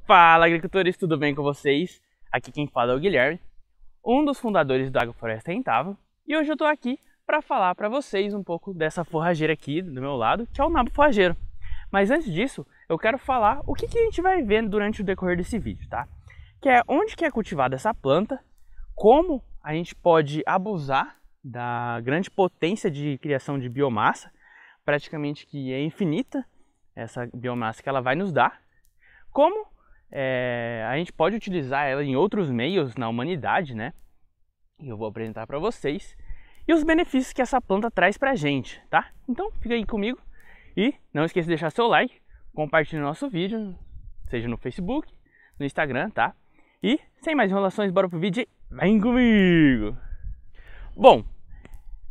Fala, agricultores, tudo bem com vocês? Aqui quem fala é o Guilherme, um dos fundadores do Agrofloresta Rentável, e hoje eu tô aqui para falar para vocês um pouco dessa forrageira aqui do meu lado, que é o nabo forrageiro. Mas antes disso, eu quero falar o que a gente vai ver durante o decorrer desse vídeo, tá? Que é onde que é cultivada essa planta, como a gente pode abusar da grande potência de criação de biomassa, praticamente que é infinita essa biomassa que ela vai nos dar, como a gente pode utilizar ela em outros meios na humanidade, né? E eu vou apresentar para vocês, e os benefícios que essa planta traz pra gente, tá? Então fica aí comigo e não esqueça de deixar seu like, compartilhe o nosso vídeo, seja no Facebook, no Instagram, tá? E sem mais enrolações, bora pro vídeo e vem comigo! Bom,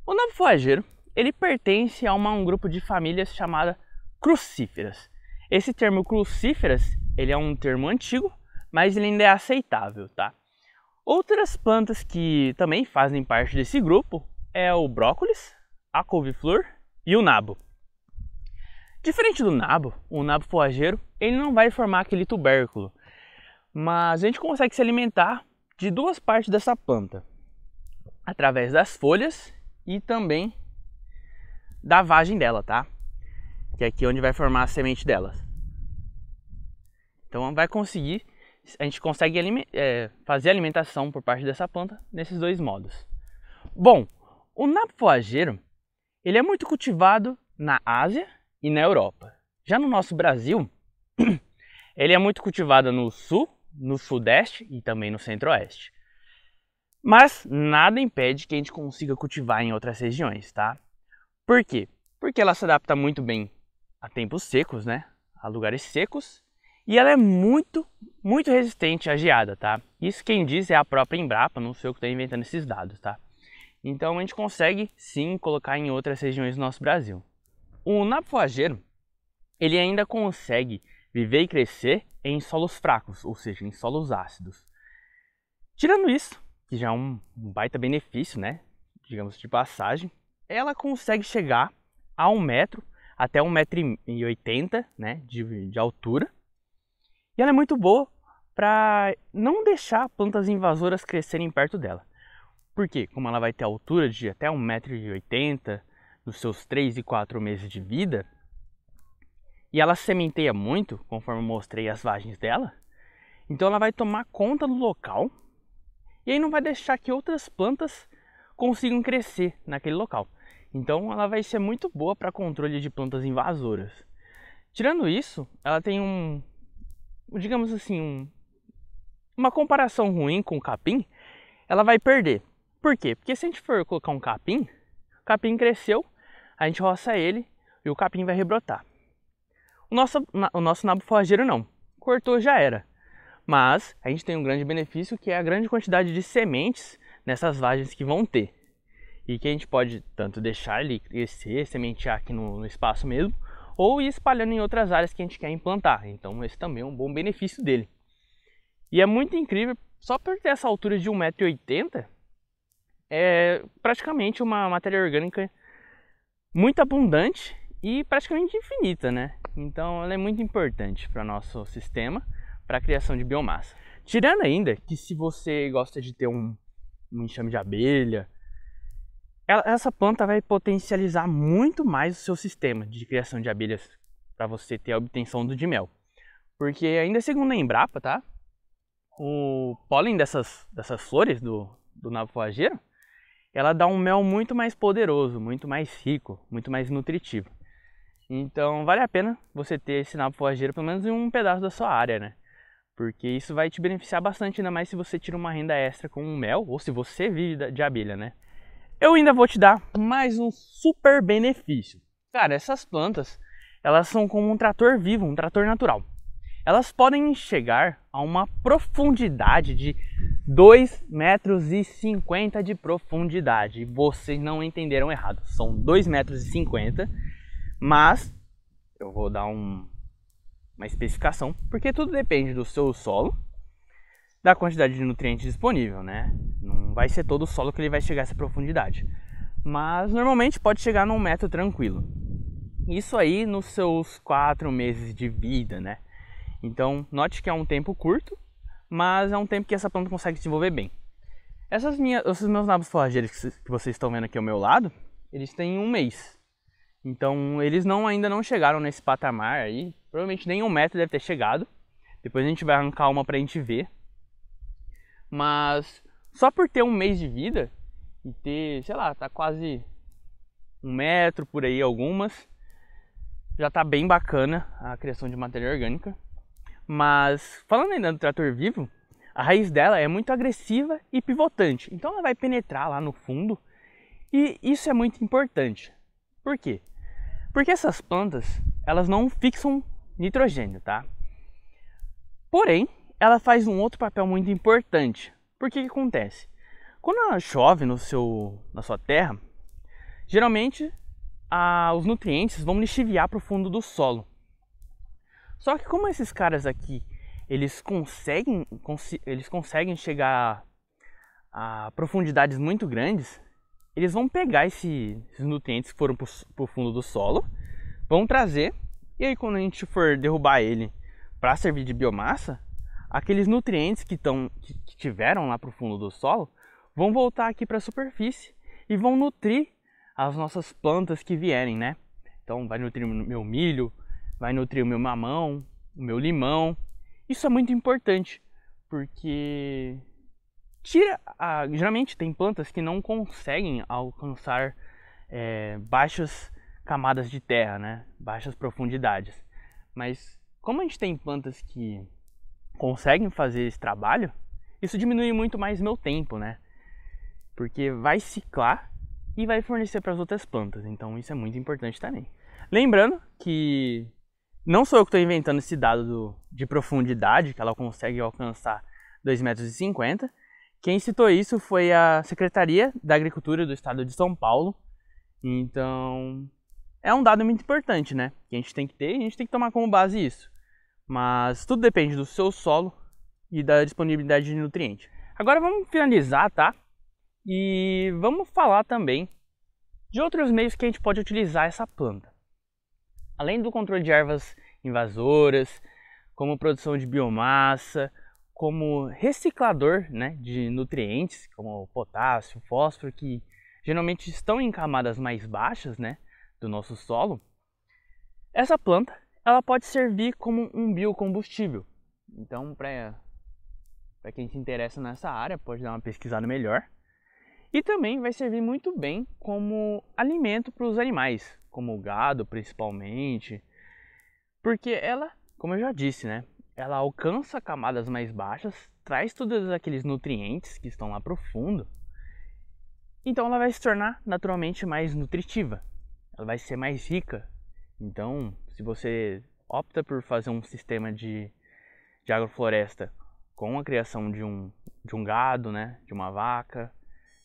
o nabo forrageiro, ele pertence a um grupo de famílias chamada crucíferas. Esse termo crucíferas, ele é um termo antigo, mas ele ainda é aceitável, tá? Outras plantas que também fazem parte desse grupo é o brócolis, a couve-flor e o nabo. Diferente do nabo, o nabo forrageiro, ele não vai formar aquele tubérculo, mas a gente consegue se alimentar de duas partes dessa planta, através das folhas e também da vagem dela, tá? Que é aqui onde vai formar a semente delas. Então a gente consegue fazer alimentação por parte dessa planta nesses dois modos. Bom, o nabo forrageiro, ele é muito cultivado na Ásia e na Europa. Já no nosso Brasil, ele é muito cultivado no sul, no sudeste e também no centro-oeste. Mas nada impede que a gente consiga cultivar em outras regiões, tá? Por quê? Porque ela se adapta muito bem a tempos secos, né? A lugares secos. E ela é muito resistente à geada, tá? Isso quem diz é a própria Embrapa, não sei eu que estou inventando esses dados, tá? Então a gente consegue sim colocar em outras regiões do nosso Brasil. O nabo forrageiro, ele ainda consegue viver e crescer em solos fracos, ou seja, em solos ácidos. Tirando isso, que já é um baita benefício, né? Digamos de passagem, ela consegue chegar a 1 metro até 1,80 m, né, de altura. E ela é muito boa para não deixar plantas invasoras crescerem perto dela. Por quê? Como ela vai ter altura de até 1,80 m nos seus 3 e 4 meses de vida, e ela sementeia muito, conforme eu mostrei as vagens dela, então ela vai tomar conta do local e aí não vai deixar que outras plantas consigam crescer naquele local. Então ela vai ser muito boa para controle de plantas invasoras. Tirando isso, ela tem digamos assim, uma comparação ruim com o capim, ela vai perder. Por quê? Porque se a gente for colocar o capim cresceu, a gente roça ele e o capim vai rebrotar. O nosso nabo forrageiro não, cortou já era. Mas a gente tem um grande benefício, que é a grande quantidade de sementes nessas vagens que vão ter. E que a gente pode tanto deixar ele crescer, sementear aqui no espaço mesmo, ou ir espalhando em outras áreas que a gente quer implantar. Então esse também é um bom benefício dele. E é muito incrível, só por ter essa altura de 1,80 m, é praticamente uma matéria orgânica muito abundante e praticamente infinita, né? Então ela é muito importante para o nosso sistema, para a criação de biomassa. Tirando ainda que se você gosta de ter um enxame de abelha, essa planta vai potencializar muito mais o seu sistema de criação de abelhas para você ter a obtenção de mel. Porque ainda segundo a Embrapa, tá? O pólen dessas flores do nabo forrageiro, ela dá um mel muito mais poderoso, muito mais rico, muito mais nutritivo. Então vale a pena você ter esse nabo forrageiro pelo menos em um pedaço da sua área, né? Porque isso vai te beneficiar bastante, ainda mais se você tira uma renda extra com o mel ou se você vive de abelha, né? Eu ainda vou te dar mais um super benefício. Cara, essas plantas, elas são como um trator vivo, um trator natural. Elas podem chegar a uma profundidade de 2,50 m de profundidade. Vocês não entenderam errado, são 2,50 m, mas eu vou dar uma especificação, porque tudo depende do seu solo, da quantidade de nutrientes disponível, né? Não vai ser todo o solo que ele vai chegar a essa profundidade, mas normalmente pode chegar num metro tranquilo. Isso aí nos seus 4 meses de vida, né? Então note que é um tempo curto, mas é um tempo que essa planta consegue se desenvolver bem. Esses meus nabos forrageiros que vocês estão vendo aqui ao meu lado, eles têm 1 mês. Então eles ainda não chegaram nesse patamar aí, provavelmente nem 1 metro deve ter chegado. Depois a gente vai arrancar uma pra gente ver. Mas só por ter 1 mês de vida e ter, sei lá, tá quase 1 metro por aí algumas, já tá bem bacana a criação de matéria orgânica. Mas falando ainda do trator vivo, a raiz dela é muito agressiva e pivotante, então ela vai penetrar lá no fundo e isso é muito importante. Por quê? Porque essas plantas, elas não fixam nitrogênio, tá? Porém, ela faz um outro papel muito importante. Por que acontece? Quando ela chove na sua terra, geralmente os nutrientes vão lixiviar para o fundo do solo. Só que como esses caras aqui, eles conseguem chegar a profundidades muito grandes, eles vão pegar esses nutrientes que foram para o fundo do solo, vão trazer, e aí quando a gente for derrubar ele para servir de biomassa, aqueles nutrientes que tiveram lá para o fundo do solo vão voltar aqui para a superfície e vão nutrir as nossas plantas que vierem, né? Então vai nutrir o meu milho, vai nutrir o meu mamão, o meu limão. Isso é muito importante, porque geralmente tem plantas que não conseguem alcançar baixas camadas de terra, né? Baixas profundidades. Mas como a gente tem plantas que conseguem fazer esse trabalho, isso diminui muito mais meu tempo, né? Porque vai ciclar e vai fornecer para as outras plantas. Então isso é muito importante também. Lembrando que não sou eu que estou inventando esse dado de profundidade, que ela consegue alcançar 2,50 m. Quem citou isso foi a Secretaria da Agricultura do Estado de São Paulo. Então é um dado muito importante, né? Que a gente tem que ter e a gente tem que tomar como base isso. Mas tudo depende do seu solo e da disponibilidade de nutrientes. Agora vamos finalizar, tá? E vamos falar também de outros meios que a gente pode utilizar essa planta. Além do controle de ervas invasoras, como produção de biomassa, como reciclador, né, de nutrientes, como potássio, fósforo, que geralmente estão em camadas mais baixas, né, do nosso solo, essa planta ela pode servir como um biocombustível. Então, para quem se interessa nessa área, pode dar uma pesquisada melhor. E também vai servir muito bem como alimento para os animais, como o gado principalmente, porque ela, como eu já disse, né, ela alcança camadas mais baixas, traz todos aqueles nutrientes que estão lá profundo, então ela vai se tornar naturalmente mais nutritiva, ela vai ser mais rica. Então, se você opta por fazer um sistema de agrofloresta com a criação de um gado, né, de uma vaca,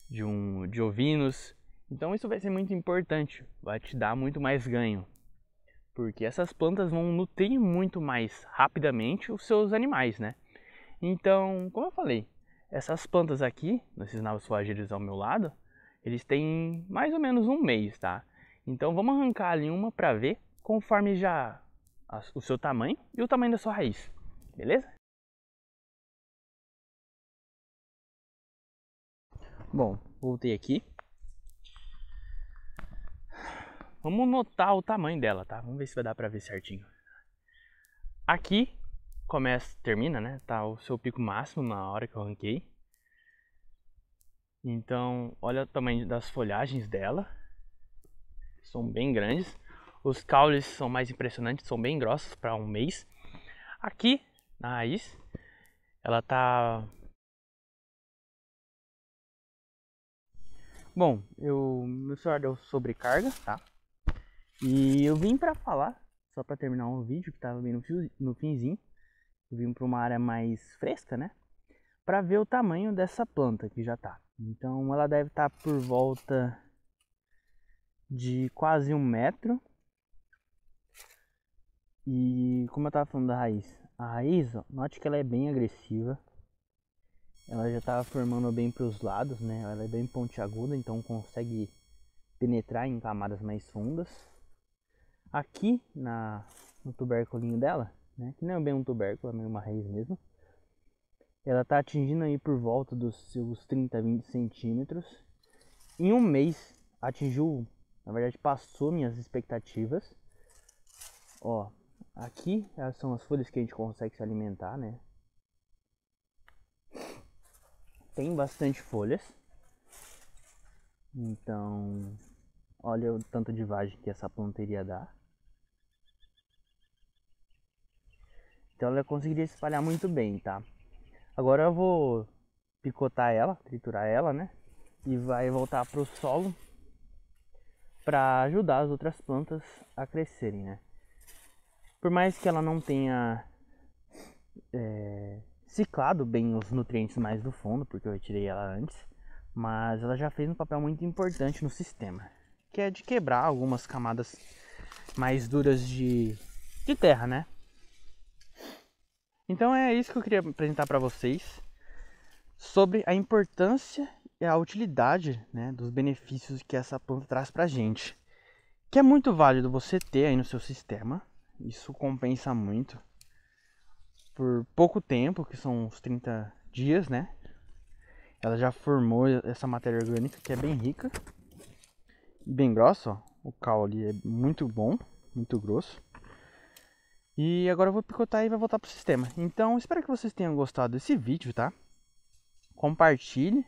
de ovinos, então isso vai ser muito importante, vai te dar muito mais ganho, porque essas plantas vão nutrir muito mais rapidamente os seus animais, né? Então, como eu falei, essas plantas aqui, nesses nabos forrageiros ao meu lado, eles têm mais ou menos 1 mês, tá? Então vamos arrancar ali uma para ver, conforme o seu tamanho e o tamanho da sua raiz, beleza? Bom, voltei aqui. Vamos notar o tamanho dela, tá? Vamos ver se vai dar pra ver certinho. Aqui termina, né? Tá o seu pico máximo na hora que eu arranquei. Então, olha o tamanho das folhagens dela. São bem grandes. Os caules são mais impressionantes, são bem grossos para 1 mês. Aqui na raiz, ela tá... Bom, meu celular deu sobrecarga, tá? E eu vim pra falar, só pra terminar o vídeo, que tava bem no finzinho. Eu vim pra uma área mais fresca, né? Pra ver o tamanho dessa planta que já tá. Então ela deve estar por volta de quase 1 metro. E como eu tava falando da raiz, a raiz, ó, note que ela é bem agressiva. Ela já tava formando bem para os lados, né? Ela é bem pontiaguda, então consegue penetrar em camadas mais fundas. Aqui no tuberculinho dela, né? Que não é bem um tubérculo, é meio uma raiz mesmo. Ela está atingindo aí por volta dos seus 30 a 20 centímetros. Em um mês atingiu, na verdade passou minhas expectativas. Ó, aqui são as folhas que a gente consegue se alimentar, né? Tem bastante folhas. Então, olha o tanto de vagem que essa planta iria dar. Então ela conseguiria espalhar muito bem, tá? Agora eu vou picotar ela, triturar ela, né? E vai voltar pro solo para ajudar as outras plantas a crescerem, né? Por mais que ela não tenha ciclado bem os nutrientes mais do fundo, porque eu retirei ela antes, mas ela já fez um papel muito importante no sistema, que é de quebrar algumas camadas mais duras de terra, né? Então é isso que eu queria apresentar para vocês sobre a importância e a utilidade, né, dos benefícios que essa planta traz pra gente. Que é muito válido você ter aí no seu sistema. Isso compensa muito. Por pouco tempo, que são uns 30 dias, né? Ela já formou essa matéria orgânica que é bem rica. Bem grossa, ó. O caule é muito bom, muito grosso. E agora eu vou picotar e vai voltar pro sistema. Então, espero que vocês tenham gostado desse vídeo, tá? Compartilhe,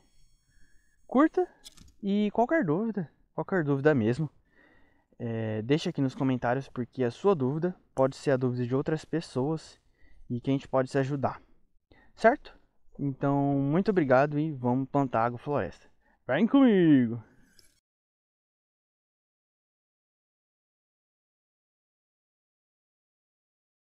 curta e qualquer dúvida mesmo, deixa aqui nos comentários, porque a sua dúvida pode ser a dúvida de outras pessoas e que a gente pode se ajudar, certo? Então, muito obrigado e vamos plantar agrofloresta. Vem comigo!